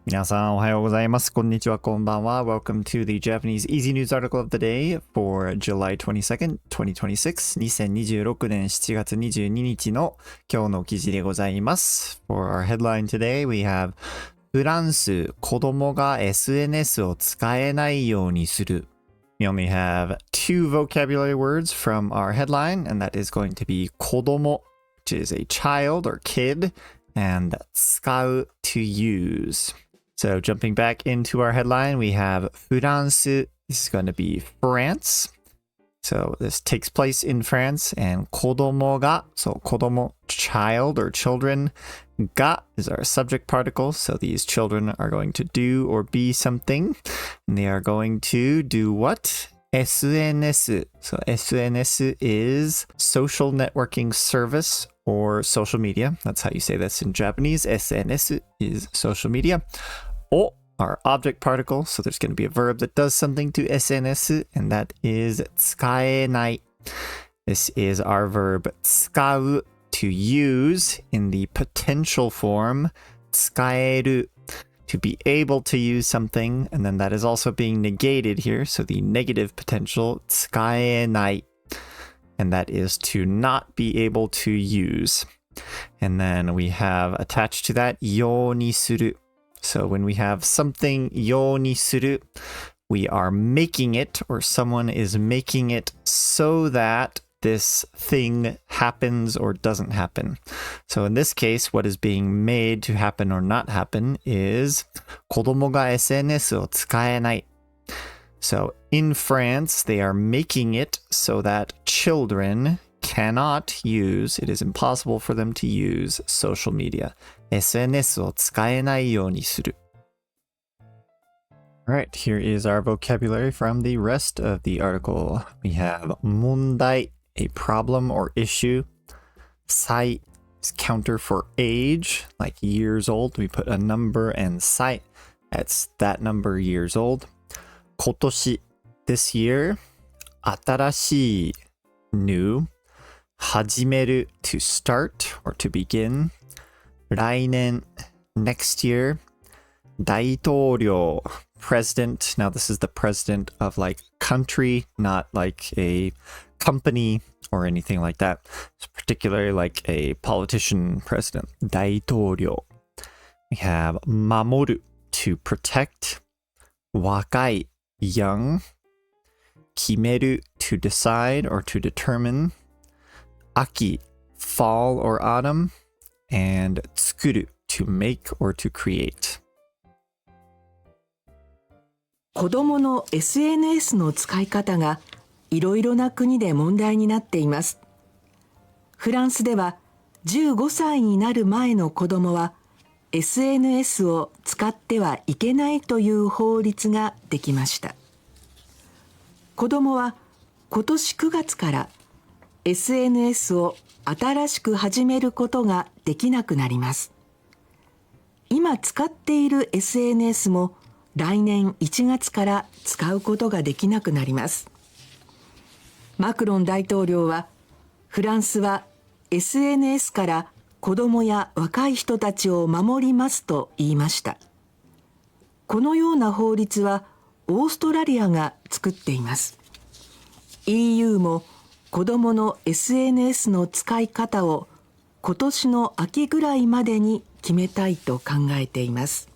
皆さんおはようございます。こんにちは、こんばんは。Welcome to the Japanese Easy News Article of the Day for July 22nd, 2026. 2026年7月22日の今日の記事でございます。For our headline today, we have フランス、子供が SNS を使えないようにする。We only have two vocabulary words from our headline, and that is going to be 子供, which is a child or kid, and 使う to use.So jumping back into our headline, we have フランス. This is going to be France. So this takes place in France. And 子供が, so 子供, child or children. が is our subject particle. So these children are going to do or be something. And they are going to do what? SNS. So SNS is social networking service or social media. That's how you say this in Japanese. SNS is social media.O, our object particle. So there's going to be a verb that does something to SNS, and that is 使えない. This is our verb 使う to use in the potential form 使える to be able to use something, and then that is also being negated here. So the negative potential 使えない, and that is to not be able to use. And then we have attached to that ようにする. So when we have something ようにする, we are making it, or someone is making it so that this thing happens or doesn't happen. So in this case, what is being made to happen or not happen is 子供が SNS を使えない. So in France, they are making it so that children cannot use, it is impossible for them to use social media. SNS を使えないようにする. Alright, here is our vocabulary from the rest of the article. We have 問題, a problem or issue. 歳 is counter for age, like years old. We put a number and 歳, that's that number years old. 今年, this year. 新しい new. 始める to start or to begin. 来年 next year. 大統領 president. Now this is the president of like country, not like a company or anything like that. It's particularly like a politician president. 大統領. We have 守る to protect. 若い young. 決める to decide or to determine. 秋 fall or autumn. And 作る to make or to create. 子どもの SNS の使い方がいろいろな国で問題になっています。フランスでは15歳になる前の子どもは SNS を使ってはいけないという法律ができました。子どもは今年9月から SNS を新しく始めることができなくなります。今使っている SNS も来年1月から使うことができなくなります。マクロン大統領は、フランスは SNS から子どもや若い人たちを守りますと言いました。このような法律はオーストラリアが作っています。EU も子どもの SNS の使い方を今年の秋ぐらいまでに決めたいと考えています。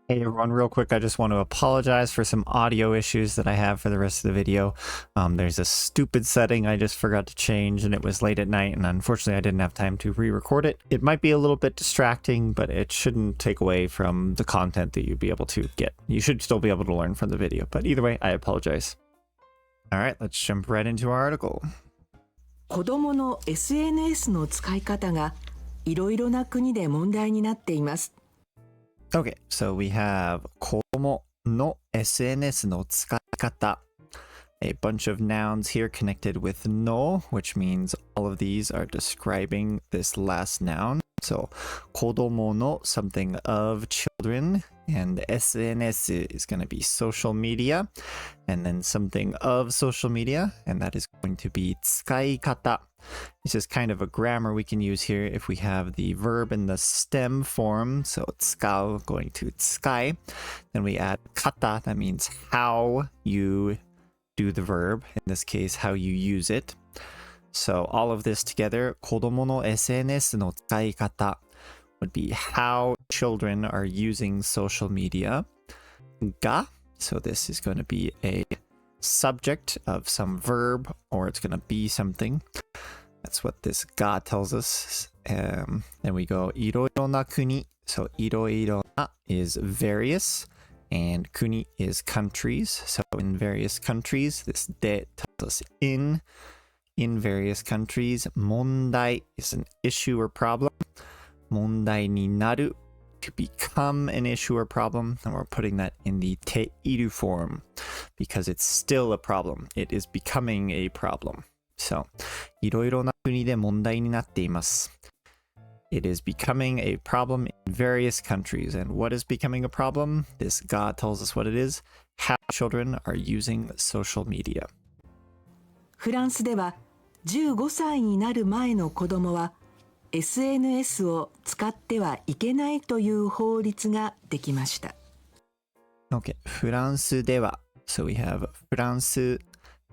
Hey everyone, real quick, I just want to apologize for some audio issues that I have for the rest of the video. There's a stupid setting I just forgot to change and it was late at night and unfortunately I didn't have time to re-record it. It might be a little bit distracting, but it shouldn't take away from the content that you'd be able to get. You should still be able to learn from the video, but either way, I apologize. Alright, let's jump right into our article. 子どもの SNS の使い方がいろいろな国で問題になっています。Okay, so we have 子供の SNS の使い方. a bunch of nouns here connected with no, which means all of these are describing this last noun. So, 子供の something of children, and SNS is going to be social media, and then something of social media, and that is going to be 使い方. This is kind of a grammar we can use here if we have the verb in the stem form. So 使う going to 使い. Then we add 方, that means how you do the verb, in this case, how you use it. So all of this together, 子供の SNS の使い方 would be how children are using social media. が, so this is going to be a subject of some verb, or it's going to be something. That's what this が tells us. Then we go いろいろな国. So いろいろな is various, and 国 is countries. So in various countries, this で tells us in various countries. 問題 is an issue or problem. 問題になる to become an issue or problem, and we're putting that in the ている form because it's still a problem. It is becoming a problem. So いろいろな国で問題になっています. It is becoming a problem in various countries. And what is becoming a problem? This が tells us what it is. How children are using social media. フランスでは15歳になる前の子どもは SNS を使ってはいけないという法律ができました。Okay, フランスでは. So we have フランス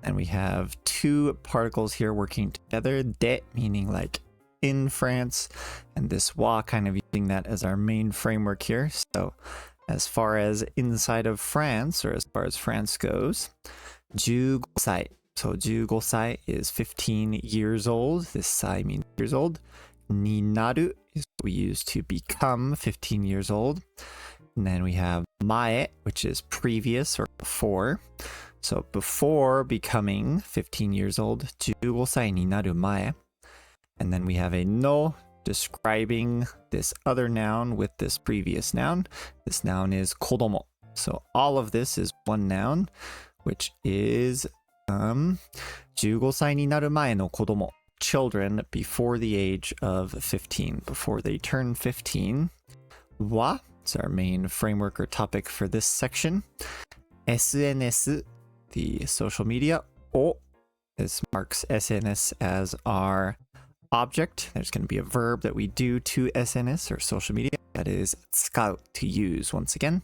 and we have two particles here working together. で meaning like in France, and this wa kind of using that as our main framework here. So as far as inside of France, or as far as France goes, 15歳. So 15歳 is 15 years old. This 歳 means years old. になる is what we use to become 15 years old. And then we have 前, which is previous or before. So before becoming 15 years old, 15歳になる前. And then we have a no describing this other noun with this previous noun. This noun is 子供. So all of this is one noun, which is 15歳になる前の子供. Children before the age of 15, before they turn 15. は is our main framework or topic for this section. SNS, the social media. を this marks SNS as our object. There's going to be a verb that we do to SNS or social media. That is 使う, to use once again.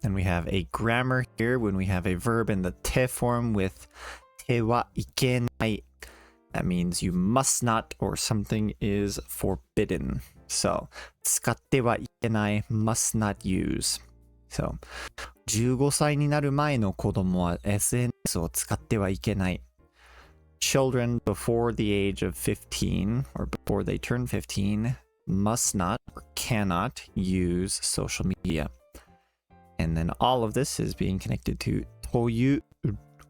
And we have a grammar here when we have a verb in the て form with てはいけない. That means you must not, or something is forbidden. So 使ってはいけない must not use. So 15歳になる前の子供は SNS を使ってはいけない. Children before the age of 15, or before they turn 15, must not or cannot use social media. And then all of this is being connected to という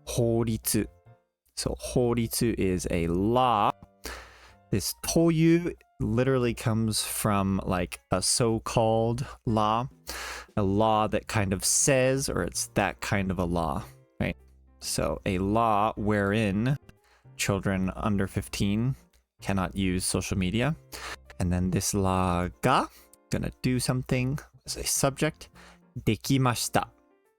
法律. So 法律 is a law. This という literally comes from like a so-called law, a law that kind of says, or it's that kind of a law, right? So a law wherein children under 15 cannot use social media. And then this law が gonna do something as a subject. できました.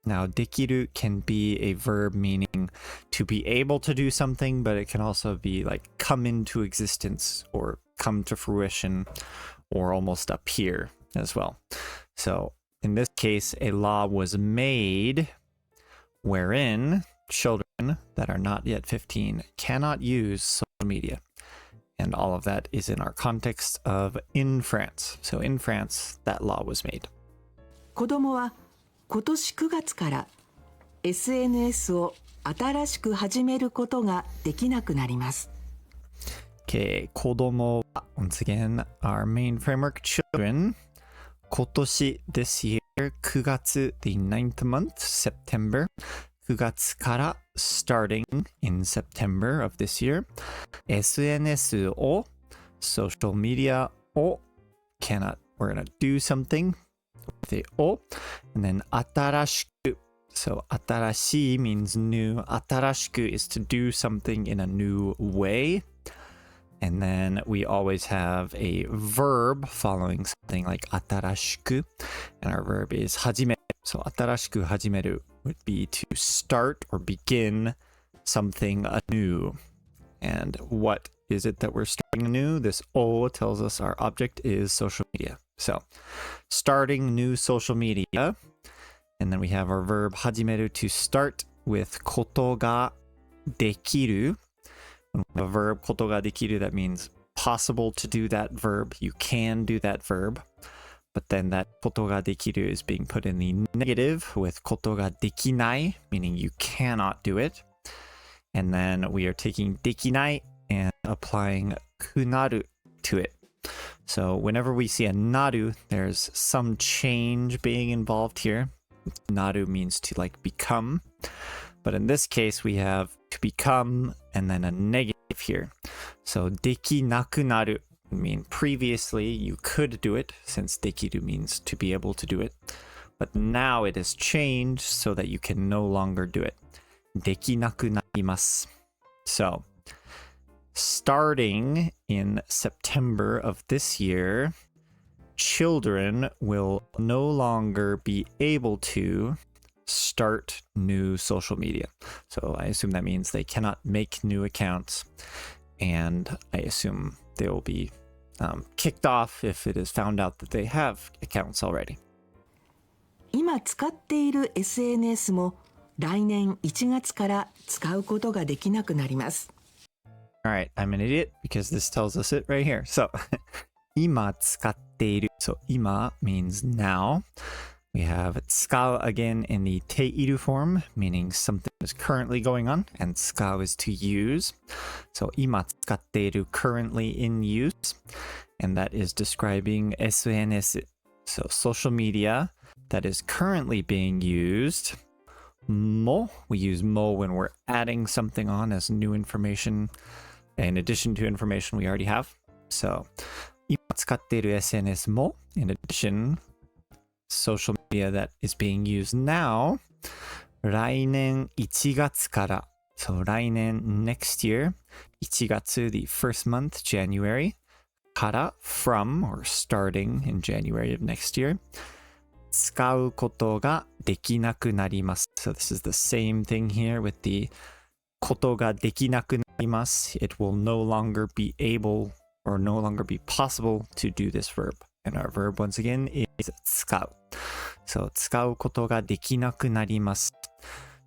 Now, できる can be a verb meaning to be able to do something, but it can also be like come into existence or come to fruition or almost appear as well. So in this case, a law was made wherein children that are not yet 15 cannot use social media. And all of that is in our context of in France. So in France, that law was made. 子どもは今年9月から SNS を新しく始めることができなくなります。Okay, 子供は once again, our main framework, children. 今年 this year, 9月 the 9th month, September. 9月から starting in September of this year. SNS を social media を cannot, we're gonna do something with it を and then 新しく So 新しい means new. 新しく is to do something in a new way. And then we always have a verb following something like 新しく. And our verb is 始める. So 新しく始める would be to start or begin something anew. And what is it that we're starting anew? This O tells us our object is social media. So starting new social media. And then we have our verb 始める to start with ことができる. A verb ことができる that means possible to do that verb. You can do that verb. But then that ことができる is being put in the negative with ことができない, meaning you cannot do it. And then we are taking できない and applying くなる to it. So whenever we see a なる, there's some change being involved here. なる means to like become. But in this case, we have to become and then a negative here. So できなくなる mean previously you could do it, since できる means to be able to do it. But now it has changed so that you can no longer do it. できなくなります. So starting in September of this year, children will no longer be able to start new social media. So I assume that means they cannot make new accounts, and I assume they will be kicked off if it is found out that they have accounts already. 今使っている SNS も来年1月から使うことができなくなります。Alright, I'm an idiot because this tells us it right here. So 今使っている. So 今 means now. We have 使う again in the ている form, meaning something is currently going on, and 使う is to use. So 今使っている currently in use, and that is describing SNS. So social media that is currently being used. も we use も when we're adding something on as new information in addition to information we already have. So 今使っている SNS も in addition social media that is being used now 来年1月から so 来年 next year 1月 the first month January から from or starting in January of next year 使うことができなくなります so this is the same thing here with the ことができなくなります it will no longer be able or no longer be possible to do this verb. And our verb once again is 使う. So 使うことができなくなります.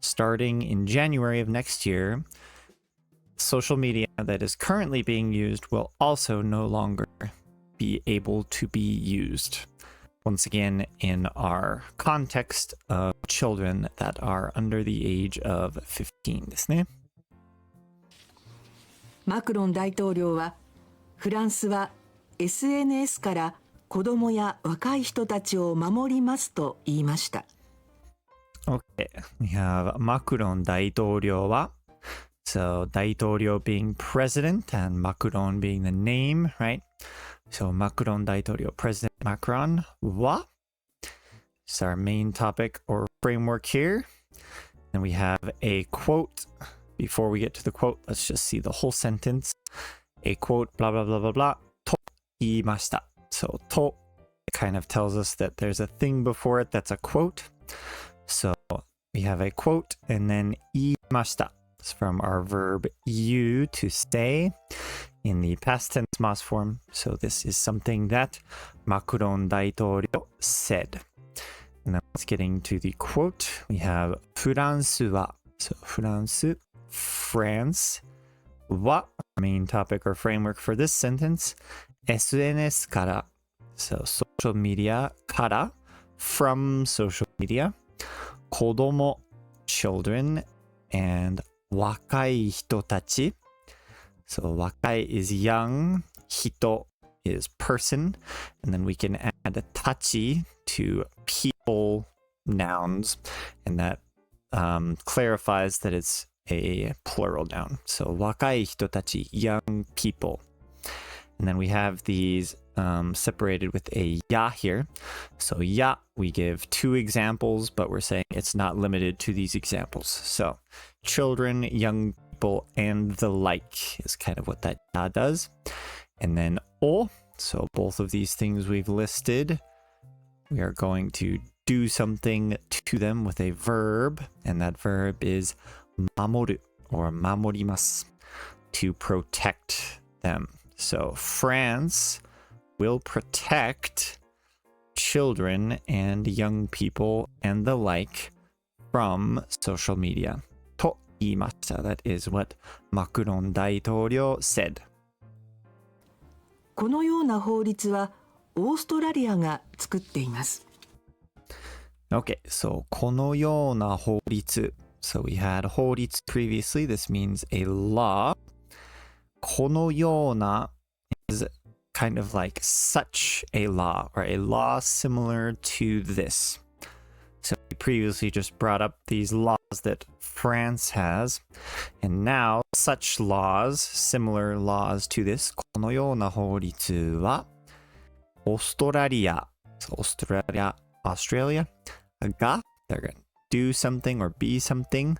Starting in January of next year, social media that is currently being used will also no longer be able to be used. Once again, in our context of children that are under the age of 15ですね。マクロン大統領はフランスは SNS から子どもや若い人たちを守りますと言いました。Okay, we have マクロン大統領は So 大統領 being president and マクロン being the name, right? So マクロン大統領 President Macron は It's our main topic or framework here. And we have a quote. Before we get to the quote, let's just see the whole sentence. A quote, blah, blah, blah, blah, blah, と言いました. So と kind of tells us that there's a thing before it that's a quote. So we have a quote and then 言いました. It's from our verb 言う to say in the past tense mas form. So this is something that マクロン大統領 said. And then let's getting to the quote. We have フランスは So フランス France は main topic or framework for this sentence. SNS から So social media から From social media 子供 Children and 若い人たち So 若い is young 人 is person and then we can add a たち to people nouns and that clarifies that it's a plural noun. So 若い人たち young people. And then we have these separated with a ya here. So ya, we give two examples, but we're saying it's not limited to these examples. So children, young people, and the like is kind of what that ya does. And then o, so both of these things we've listed, we are going to do something to them with a verb, and that verb is mamoru or mamorimasu, to protect them. So France will protect children and young people and the like from social media. と言いました。That is what Macron 大統領 said. このような法律はオーストラリアが作っています。Okay, so このような法律. So we had 法律 previously. This means a law. このような is kind of like such a law, or a law similar to this. So we previously just brought up these laws that France has, and now such laws, similar laws to this, このような法律はオーストラリア、so Australia が they're going to do something or be something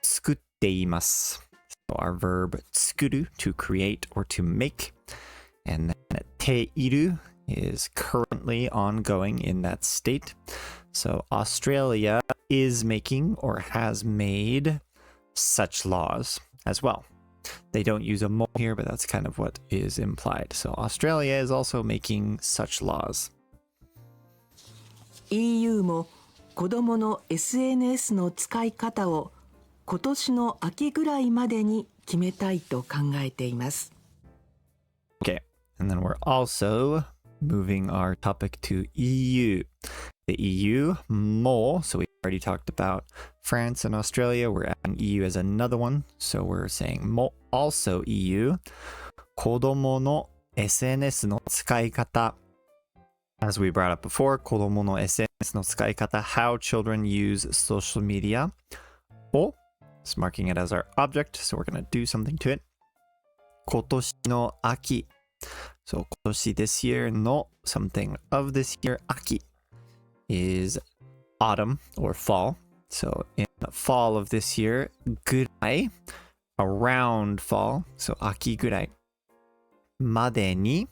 作っています。So our verb 作る to create or to make. And then ている is currently ongoing in that state. So Australia is making or has made such laws as well. They don't use a mo here, but that's kind of what is implied. So Australia is also making such laws. EU も子どもの SNS の使い方を今年の秋ぐらいまでに決めたいと考えています。Okay, and then we're also moving our topic to EU. The EU, mo, so we already talked about France and Australia. We're adding EU as another one. So we're saying mo, also EU. 子供の SNS の使い方. As we brought up before, 子供の SNS の使い方, how children use social media. O, it's marking it as our object, so we're going to do something to it. 今年の秋. So 今年 this year の something of this year, 秋 is autumn or fall. So in the fall of this year, ぐらい around fall. So 秋ぐらいまでに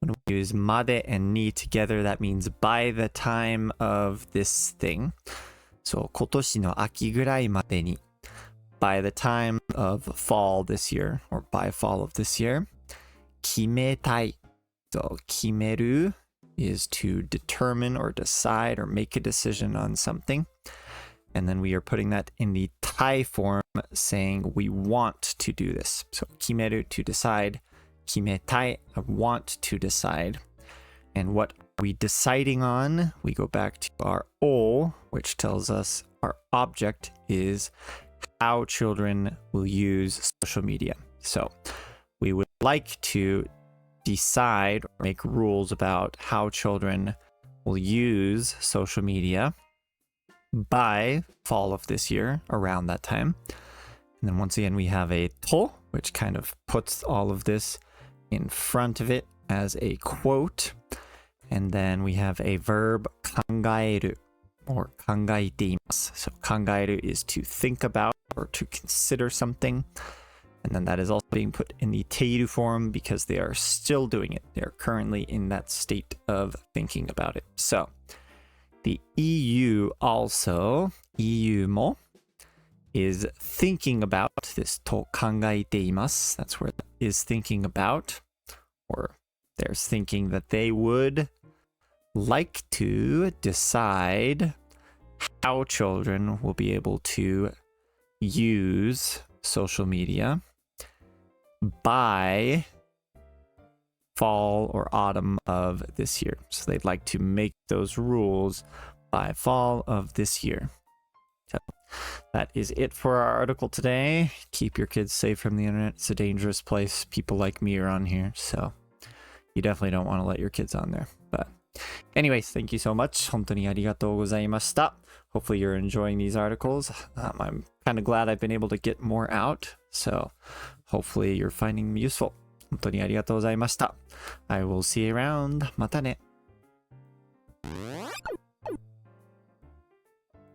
when we use まで and に together, that means by the time of this thing. So 今年の秋ぐらいまでに by the time of fall this year, or by fall of this year, 決めたい. So 決める is to determine or decide or make a decision on something. And then we are putting that in the たい form, saying we want to do this. So 決める to decide, 決めたい I want to decide. And what are we deciding on? We go back to our O, which tells us our object is how children will use social media. So we would like to decide or make rules about how children will use social media by fall of this year, around that time. And then once again, we have a と, which kind of puts all of this in front of it as a quote. And then we have a verb 考える or 考えています. So 考える is to think about or to consider something. And then that is also being put in the ている form because they are still doing it. They are currently in that state of thinking about it. So the EU also, EU も is thinking about this と考えています. That's where it is thinking about, or there's thinking that they would like to decide how children will be able to use social media by fall or autumn of this year. So they'd like to make those rules by fall of this year. So that is it for our article today. Keep your kids safe from the internet. It's a dangerous place. People like me are on here, so you definitely don't want to let your kids on there. But anyways, thank you so much. 本当にありがとうございました. Hopefully you're enjoying these articles. I'm kind of glad I've been able to get more out, so hopefully you're finding them useful. 本当にありがとうございました。I will see you around. またね。